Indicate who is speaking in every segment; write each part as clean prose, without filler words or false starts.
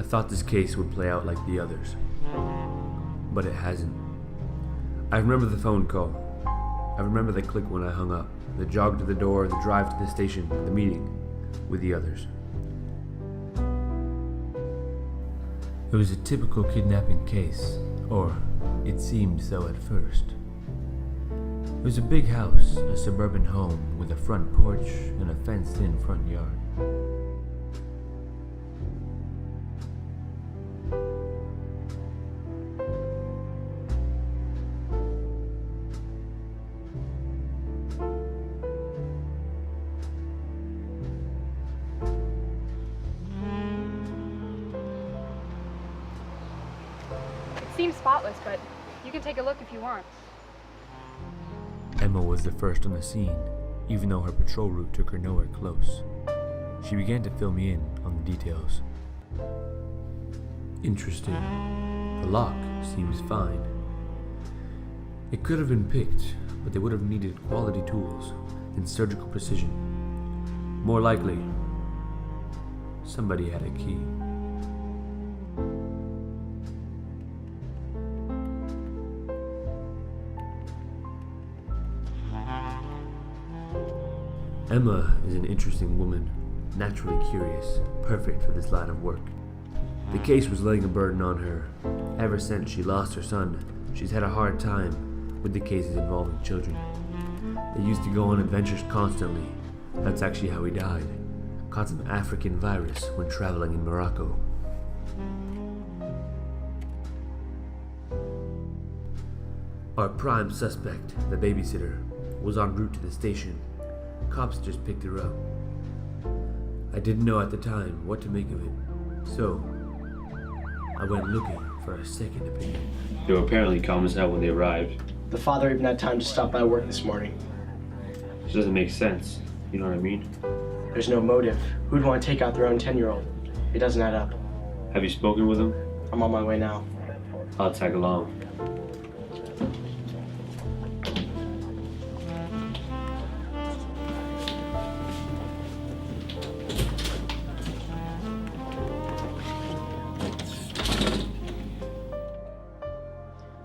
Speaker 1: thought this case would play out like the others, but it hasn't. I remember the phone call. I remember the click when I hung up, the jog to the door, the drive to the station, the meeting with the others. It was a typical kidnapping case, or it seemed so at first. It was a big house, a suburban home with a front porch and a fenced-in front yard.
Speaker 2: It seems spotless, but you can take a look if you want.
Speaker 1: Emma was the first on the scene, even though her patrol route took her nowhere close. She began to fill me in on the details. Interesting. The lock seems fine. It could have been picked, but they would have needed quality tools and surgical precision. More likely, somebody had a key. Emma is an interesting woman, naturally curious, perfect for this line of work. The case was laying a burden on her. Ever since she lost her son, she's had a hard time with the cases involving children. They used to go on adventures constantly. That's actually how he died. Caught some African virus when traveling in Morocco. Our prime suspect, the babysitter, was en route to the station. Cops just picked her up. I didn't know at the time what to make of it, so I went looking for a second opinion.
Speaker 3: They were apparently calm as hell when they arrived.
Speaker 4: The father even had time to stop by work this morning.
Speaker 3: This doesn't make sense. You know what I mean?
Speaker 4: There's no motive. Who'd want to take out their own 10-year-old? It doesn't add up.
Speaker 3: Have you spoken with them?
Speaker 4: I'm on my way now.
Speaker 3: I'll tag along.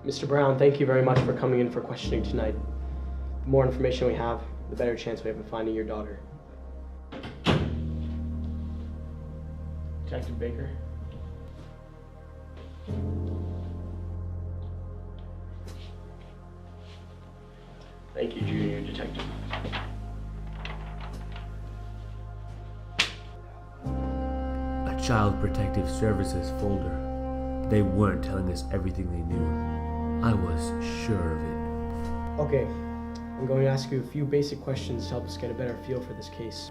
Speaker 4: Mr. Brown, thank you very much for coming in for questioning tonight. The more information we have, the better chance we have of finding your daughter. Detective Baker. Thank you, Junior Detective.
Speaker 1: A Child Protective Services folder. They weren't telling us everything they knew. I was sure of it.
Speaker 4: Okay, I'm going to ask you a few basic questions to help us get a better feel for this case.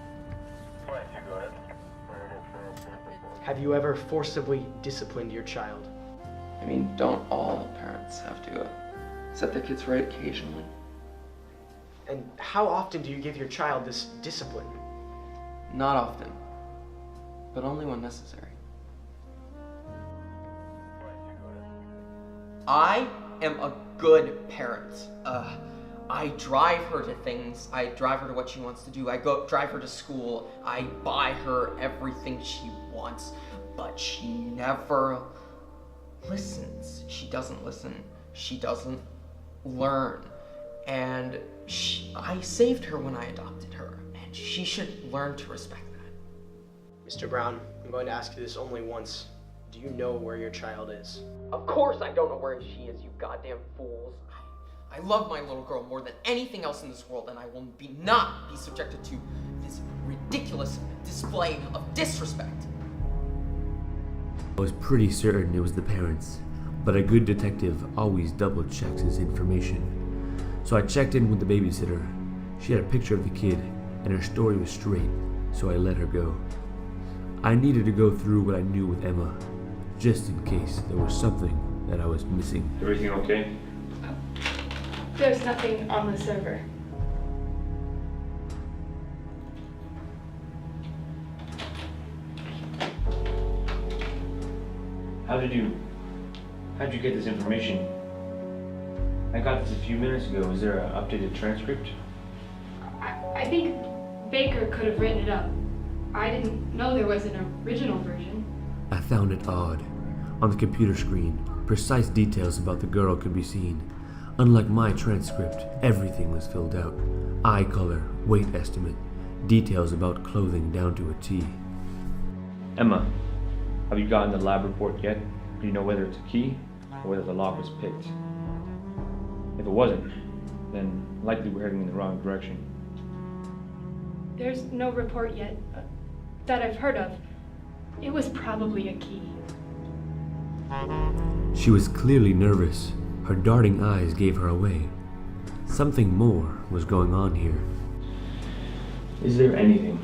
Speaker 4: Have you ever forcibly disciplined your child?
Speaker 5: I mean, don't all parents have to set their kids right occasionally?
Speaker 4: And how often do you give your child this discipline?
Speaker 5: Not often, but only when necessary.
Speaker 6: I am a good parent. I drive her to things. I drive her to what she wants to do. I drive her to school. I buy her everything she wants, but she never listens. She doesn't listen. She doesn't learn. And I saved her when I adopted her, and she should learn to respect that.
Speaker 4: Mr. Brown, I'm going to ask you this only once. Do you know where your child is?
Speaker 6: Of course I don't know where she is, you goddamn fools. I love my little girl more than anything else in this world, and I will not be subjected to this ridiculous display of disrespect.
Speaker 1: I was pretty certain it was the parents, but a good detective always double checks his information. So I checked in with the babysitter. She had a picture of the kid, and her story was straight, so I let her go. I needed to go through what I knew with Emma, just in case there was something that I was missing.
Speaker 3: Everything okay?
Speaker 2: There's nothing on the server.
Speaker 3: How'd you get this information? I got this a few minutes ago. Is there an updated transcript?
Speaker 2: I think Baker could have written it up. I didn't know there was an original version.
Speaker 1: I found it odd. On the computer screen, precise details about the girl could be seen. Unlike my transcript, everything was filled out. Eye color, weight estimate, details about clothing down to a T.
Speaker 3: Emma, have you gotten the lab report yet? Do you know whether it's a key or whether the lock was picked? If it wasn't, then likely we're heading in the wrong direction.
Speaker 2: There's no report yet that I've heard of. It was probably a key.
Speaker 1: She was clearly nervous. Her darting eyes gave her away. Something more was going on here.
Speaker 3: Is there anything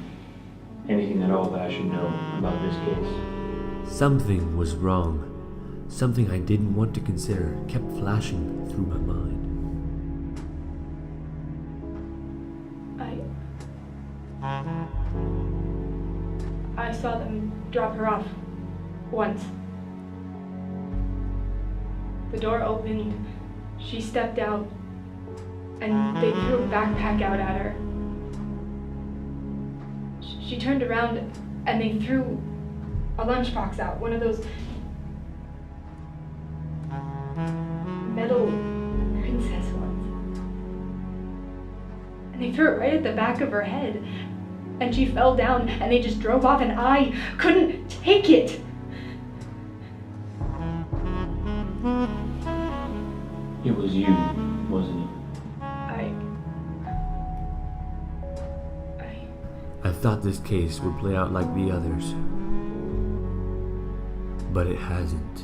Speaker 3: at all that I should know about this case?
Speaker 1: Something was wrong. Something I didn't want to consider kept flashing through my mind.
Speaker 2: I saw them drop her off once. The door opened, she stepped out, and they threw a backpack out at her. She turned around and they threw a lunchbox out, one of those metal princess ones. And they threw it right at the back of her head. And she fell down and they just drove off and I couldn't take it.
Speaker 3: It was you, wasn't it?
Speaker 1: I thought this case would play out like the others, but it hasn't.